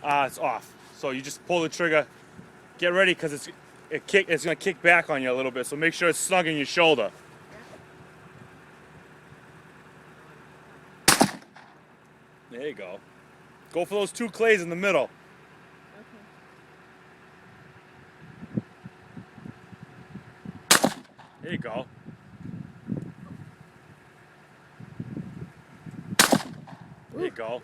It's off. So you just pull the trigger. Get ready because it's gonna kick back on you a little bit. So make sure it's snug in your shoulder. There you go. Go for those two clays in the middle. There you go. There you go.